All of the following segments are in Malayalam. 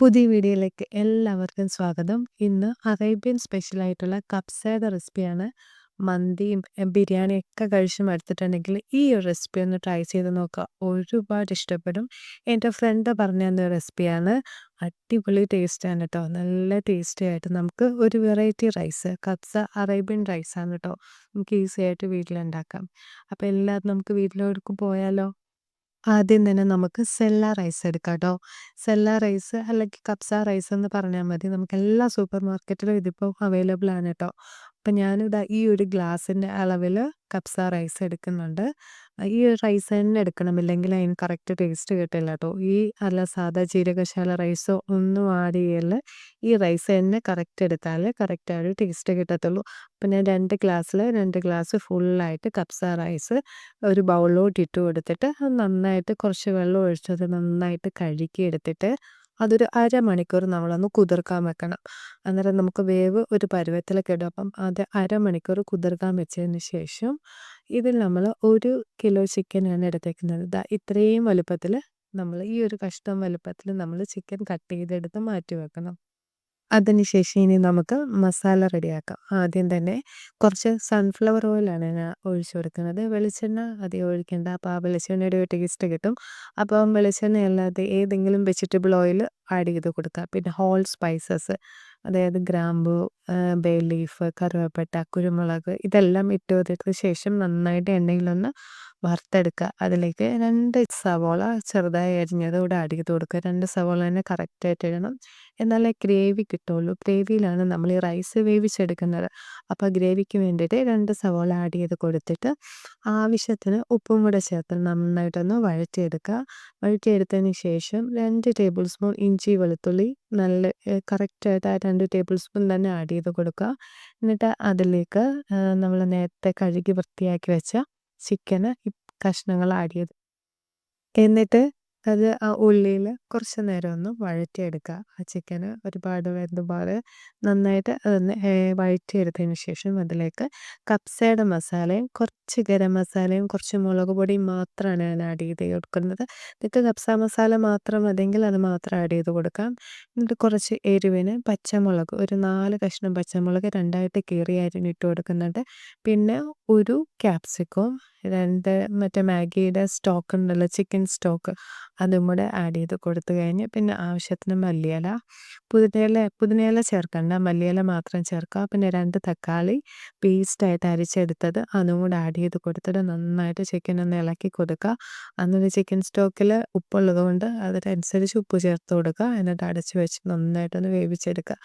പുതിയ വീഡിയോയിലേക്ക് എല്ലാവർക്കും സ്വാഗതം. ഇന്ന് അറേബ്യൻ സ്പെഷ്യലായിട്ടുള്ള കബ്സയുടെ റെസിപ്പിയാണ്. മന്തിയും ബിരിയാണിയൊക്കെ കഴിച്ച് മടുത്തിട്ടുണ്ടെങ്കിൽ ഈ ഒരു റെസിപ്പി ഒന്ന് ട്രൈ ചെയ്ത് നോക്കുക. ഒരുപാട് ഇഷ്ടപ്പെടും. എൻ്റെ ഫ്രണ്ട് പറഞ്ഞു തന്ന റെസിപ്പിയാണ്. അടിപൊളി ടേസ്റ്റാണ് കേട്ടോ. നല്ല ടേസ്റ്റി ആയിട്ട് നമുക്ക് ഒരു വെറൈറ്റി റൈസ് കബ്സ അറേബ്യൻ റൈസാണ് കേട്ടോ. നമുക്ക് ഈസി ആയിട്ട് വീട്ടിലുണ്ടാക്കാം. അപ്പോൾ എല്ലാവരും നമുക്ക് വീട്ടിലേക്ക് പോയാലോ? ആദ്യം തന്നെ നമുക്ക് സെല്ല റൈസ് എടുക്കാം കേട്ടോ. സെല്ല റൈസ് അല്ലെങ്കിൽ കപ്സ റൈസ് എന്ന് പറഞ്ഞാൽ മതി. നമുക്ക് എല്ലാ സൂപ്പർ മാർക്കറ്റിലും ഇതിപ്പോൾ അവൈലബിൾ ആണ് കേട്ടോ. അപ്പം ഞാനിതാ ഈ ഒരു ഗ്ലാസിൻ്റെ അളവിൽ കപ്സ റൈസ് എടുക്കുന്നുണ്ട്. ഈ ഒരു റൈസ് തന്നെ എടുക്കണം, ഇല്ലെങ്കിൽ അതിന് കറക്റ്റ് ടേസ്റ്റ് കിട്ടില്ല കേട്ടോ. ഈ അല്ല സാധാ ജീരകശാല റൈസോ ഒന്നും ആഡ് ചെയ്യല്ല. ഈ റൈസ് തന്നെ കറക്റ്റ് എടുത്താൽ കറക്റ്റ് ആ ഒരു ടേസ്റ്റ് കിട്ടത്തുള്ളൂ. അപ്പം ഞാൻ 2 ഗ്ലാസ്സിൽ 2 ഗ്ലാസ് ഫുള്ളായിട്ട് കപ്സ റൈസ് ഒരു ബൗളിലോട്ട് ഇട്ട് കൊടുത്തിട്ട് അത് നന്നായിട്ട് കുറച്ച് വെള്ളം ഒഴിച്ചത് നന്നായിട്ട് കഴുകി എടുത്തിട്ട് അതൊരു അരമണിക്കൂർ നമ്മളൊന്ന് കുതിർക്കാൻ വെക്കണം. അന്നേരം നമുക്ക് വേവ് ഒരു പരുവത്തിലൊക്കെ ഇടും. അപ്പം അത് അരമണിക്കൂർ കുതിർക്കാൻ വെച്ചതിന് ശേഷം ഇതിൽ നമ്മൾ 1 കിലോ ചിക്കനാണ് എടുത്തേക്കുന്നത്. ദാ ഇത്രയും വലുപ്പത്തിൽ നമ്മൾ ഈ ഒരു കഷ്ണം വലുപ്പത്തിൽ നമ്മൾ ചിക്കൻ കട്ട് ചെയ്തെടുത്ത് മാറ്റി വെക്കണം. അതിനുശേഷം ഇനി നമുക്ക് മസാല റെഡിയാക്കാം. ആദ്യം തന്നെ കുറച്ച് സൺഫ്ലവർ ഓയിലാണ് ഞാൻ ഒഴിച്ചു കൊടുക്കുന്നത്. വെളിച്ചെണ്ണ അധികം ഒഴിക്കേണ്ട. അപ്പോൾ ആ വെളിച്ചെണ്ണയുടെ ഒരു ടേസ്റ്റ് കിട്ടും. അപ്പം വെളിച്ചെണ്ണ അല്ലാതെ ഏതെങ്കിലും വെജിറ്റബിൾ ഓയിൽ ആഡ് ചെയ്ത് കൊടുക്കുക. പിന്നെ ഹോൾ സ്പൈസസ്, അതായത് ഗ്രാമ്പു, ബേ ലീഫ്, കറുവപ്പട്ട, കുരുമുളക് ഇതെല്ലാം ഇട്ട് കൊടുത്തതിന് ശേഷം നന്നായിട്ട് എണ്ണയിലൊന്ന് വറുത്തെടുക്കുക. അതിലേക്ക് 2 സവോള ചെറുതായി അരിഞ്ഞത് കൂടെ ആഡ് ചെയ്ത് കൊടുക്കുക. 2 സവോള തന്നെ കറക്റ്റായിട്ട് ഇടണം. എന്നാലേ ഗ്രേവി കിട്ടുള്ളൂ. ഗ്രേവിയിലാണ് നമ്മൾ ഈ റൈസ് വേവിച്ചെടുക്കുന്നത്. അപ്പോൾ ഗ്രേവിക്ക് വേണ്ടിയിട്ട് 2 സവോള ആഡ് ചെയ്ത് കൊടുത്തിട്ട് ആവശ്യത്തിന് ഉപ്പും കൂടെ ചേർത്ത് നന്നായിട്ടൊന്ന് വഴറ്റിയെടുക്കുക. വഴറ്റിയെടുത്തതിന് ശേഷം 2 ടേബിൾ സ്പൂൺ ഇഞ്ചി വെളുത്തുള്ളി നല്ല കറക്റ്റായിട്ട് ആ 2 ടേബിൾ സ്പൂൺ തന്നെ ആഡ് ചെയ്ത് കൊടുക്കുക. എന്നിട്ട് അതിലേക്ക് നമ്മൾ നേരത്തെ കഴുകി വൃത്തിയാക്കി വെച്ച ചിക്കന് കഷ്ണങ്ങൾ ആഡ് ചെയ്ത് എന്നിട്ട് അത് ആ ഉള്ളിയിൽ കുറച്ച് നേരം ഒന്ന് വഴറ്റിയെടുക്കുക. ആ ചിക്കന് ഒരുപാട് വെന്തുപോലെ നന്നായിട്ട് അതൊന്ന് വഴറ്റിയെടുത്തതിന് ശേഷം അതിലേക്ക് കപ്സയുടെ മസാലയും കുറച്ച് ഗരം മസാലയും കുറച്ച് മുളക് പൊടിയും മാത്രമാണ് ഞാൻ ആഡ് ചെയ്ത് കൊടുക്കുന്നത്. നിങ്ങൾക്ക് കപ്സ മസാല മാത്രം മതിയെങ്കിൽ അത് മാത്രം ആഡ് ചെയ്ത് കൊടുക്കാം. എന്നിട്ട് കുറച്ച് എരിവിന് പച്ചമുളക് ഒരു 4 കഷ്ണം പച്ചമുളക് 2ആയിട്ട് കീറി അരിഞ്ഞിട്ട് കൊടുക്കുന്നുണ്ട്. പിന്നെ ഒരു ക്യാപ്സിക്കം, 2 മറ്റേ മാഗിയുടെ സ്റ്റോക്ക് ഉണ്ടല്ലോ, ചിക്കൻ സ്റ്റോക്ക്, അതും കൂടെ ആഡ് ചെയ്ത് കൊടുത്തു കഴിഞ്ഞ് പിന്നെ ആവശ്യത്തിന് മല്ലിയില, പുതിനയില ചേർക്കണ്ട, മല്ലിയില മാത്രം ചേർക്കുക. പിന്നെ 2 തക്കാളി പേസ്റ്റായിട്ട് അരിച്ചെടുത്തത് അതും കൂടെ ആഡ് ചെയ്ത് കൊടുത്തിട്ട് നന്നായിട്ട് ചിക്കൻ ഒന്ന് ഇളക്കി കൊടുക്കുക. അന്നൊരു ചിക്കൻ സ്റ്റോക്കിൽ ഉപ്പുള്ളത് കൊണ്ട് അതിനനുസരിച്ച് ഉപ്പ് ചേർത്ത് കൊടുക്കുക. എന്നിട്ട് അടച്ച് വെച്ച് നന്നായിട്ടൊന്ന് വേവിച്ചെടുക്കുക.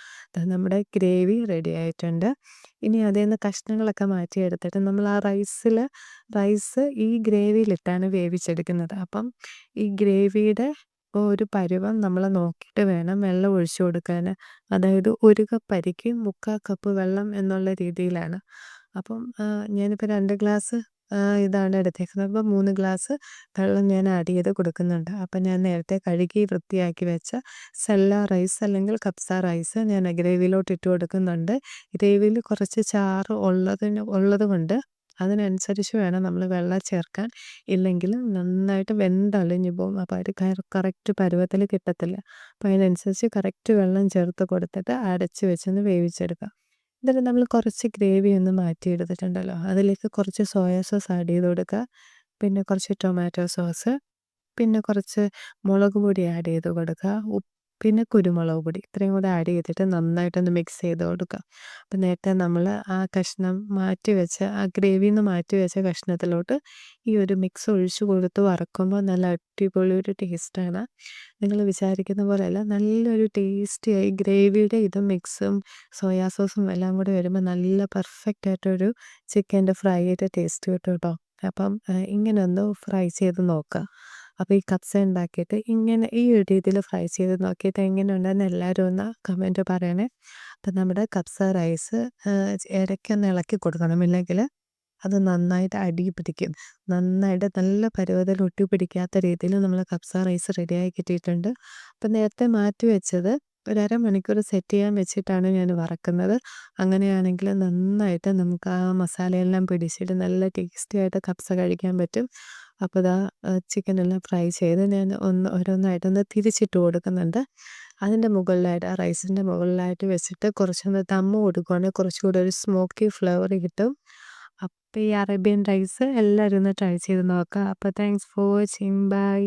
നമ്മുടെ ഗ്രേവി റെഡി ആയിട്ടുണ്ട്. ഇനി അതിൽ നിന്ന് കഷ്ണങ്ങളൊക്കെ മാറ്റിയെടുത്തിട്ട് നമ്മൾ ആ റൈസ് ഈ ഗ്രേവിയിലിട്ടാണ് വേവിച്ചെടുക്കുന്നത്. അപ്പം ഈ ഗ്രേവിയുടെ ഒരു പരുവം നമ്മൾ നോക്കിയിട്ട് വേണം വെള്ളം ഒഴിച്ചു കൊടുക്കാൻ. അതായത് 1 കപ്പ് അരിക്ക് 3/4 കപ്പ് വെള്ളം എന്നുള്ള രീതിയിലാണ്. അപ്പം ഞാനിപ്പോൾ 2 ഗ്ലാസ് ഇതാണ് എടുത്തേക്കുന്നത്. അപ്പോൾ 3 ഗ്ലാസ് വെള്ളം ഞാൻ ആഡ് ചെയ്ത് കൊടുക്കുന്നുണ്ട്. അപ്പം ഞാൻ നേരത്തെ കഴുകി വൃത്തിയാക്കി വെച്ച സെല്ല റൈസ് അല്ലെങ്കിൽ കപ്സ റൈസ് ഞാൻ ഗ്രേവിയിലോട്ട് ഇട്ട് കൊടുക്കുന്നുണ്ട്. ഗ്രേവിയിൽ കുറച്ച് ചാറ് ഉള്ളത് കൊണ്ട് അതിനനുസരിച്ച് വേണം നമ്മൾ വെള്ളം ചേർക്കാൻ. ഇല്ലെങ്കിൽ നന്നായിട്ട് വെന്തളിഞ്ഞു പോകും. അപ്പോൾ അത് കറക്റ്റ് പരുവത്തിൽ കിട്ടത്തില്ല. അപ്പോൾ അതിനനുസരിച്ച് കറക്റ്റ് വെള്ളം ചേർത്ത് കൊടുത്തിട്ട് അടച്ച് വെച്ചൊന്ന് വേവിച്ചെടുക്കുക. എന്നിട്ട് നമ്മൾ കുറച്ച് ഗ്രേവി ഒന്ന് മാറ്റിയെടുത്തിട്ടുണ്ടല്ലോ, അതിലേക്ക് കുറച്ച് സോയാ സോസ് ആഡ് ചെയ്ത് കൊടുക്കുക. പിന്നെ കുറച്ച് ടൊമാറ്റോ സോസ്, പിന്നെ കുറച്ച് മുളക് പൊടി ആഡ് ചെയ്ത് കൊടുക്കുക. പിന്നെ കുരുമുളക് പൊടി ഇത്രയും കൂടെ ആഡ് ചെയ്തിട്ട് നന്നായിട്ടൊന്ന് മിക്സ് ചെയ്ത് കൊടുക്കുക. അപ്പം നേരത്തെ നമ്മൾ ആ കഷ്ണം മാറ്റി വെച്ച ആ ഗ്രേവിയിൽ നിന്ന് മാറ്റി വെച്ച കഷ്ണത്തിലോട്ട് ഈ ഒരു മിക്സ് ഒഴിച്ച് കൊടുത്ത് വറക്കുമ്പോൾ നല്ല അടിപൊളി ഒരു ടേസ്റ്റാണ്. നിങ്ങൾ വിചാരിക്കുന്ന പോലെയല്ല, നല്ലൊരു ടേസ്റ്റിയായി ഗ്രേവിയുടെ ഇതും മിക്സും സോയാ സോസും എല്ലാം കൂടെ വരുമ്പോൾ നല്ല പെർഫെക്റ്റ് ആയിട്ടൊരു ചിക്കൻ്റെ ഫ്രൈയുടെ ടേസ്റ്റ് കിട്ടും കേട്ടോ. അപ്പം ഇങ്ങനെ ഒന്ന് ഫ്രൈ ചെയ്ത് നോക്കുക. അപ്പോൾ ഈ കപ്സ ഉണ്ടാക്കിയിട്ട് ഇങ്ങനെ ഈ ഒരു രീതിയിൽ ഫ്രൈ ചെയ്ത് നോക്കിയിട്ട് എങ്ങനെയുണ്ടെന്ന് എല്ലാവരും ഒന്ന് കമൻറ്റ് പറയണേ. അപ്പം നമ്മുടെ കപ്സ റൈസ് ഇടയ്ക്കൊന്ന് ഇളക്കി കൊടുക്കണം, ഇല്ലെങ്കിൽ അത് നന്നായിട്ട് അടി പിടിക്കും. നന്നായിട്ട് നല്ല പരുവത്തിൽ ഒട്ടി പിടിക്കാത്ത രീതിയിൽ നമ്മൾ കപ്സ റൈസ് റെഡിയായി കിട്ടിയിട്ടുണ്ട്. അപ്പം നേരത്തെ മാറ്റി വെച്ചത് ഒരു അരമണിക്കൂർ സെറ്റ് ചെയ്യാൻ വെച്ചിട്ടാണ് ഞാൻ വറക്കുന്നത്. അങ്ങനെയാണെങ്കിൽ നന്നായിട്ട് നമുക്ക് ആ മസാലയെല്ലാം പിടിച്ചിട്ട് നല്ല ടേസ്റ്റി ആയിട്ട് കപ്സ കഴിക്കാൻ പറ്റും. അപ്പോൾ ചിക്കനെല്ലാം ഫ്രൈ ചെയ്ത് ഞാൻ ഓരോന്നായിട്ടൊന്ന് തിരിച്ചിട്ട് കൊടുക്കുന്നുണ്ട്. അതിൻ്റെ മുകളിലായിട്ട് ആ റൈസിൻ്റെ മുകളിലായിട്ട് വെച്ചിട്ട് കുറച്ചൊന്ന് ദമ്മ് കൊടുക്കുകയാണെങ്കിൽ കുറച്ചുകൂടി ഒരു സ്മോക്കി ഫ്ലേവർ കിട്ടും. അപ്പോൾ ഈ അറേബ്യൻ റൈസ് എല്ലാവരും ഒന്ന് ട്രൈ ചെയ്ത് നോക്കുക. അപ്പോൾ താങ്ക്സ് ഫോർ വാച്ചിങ്. ബൈ.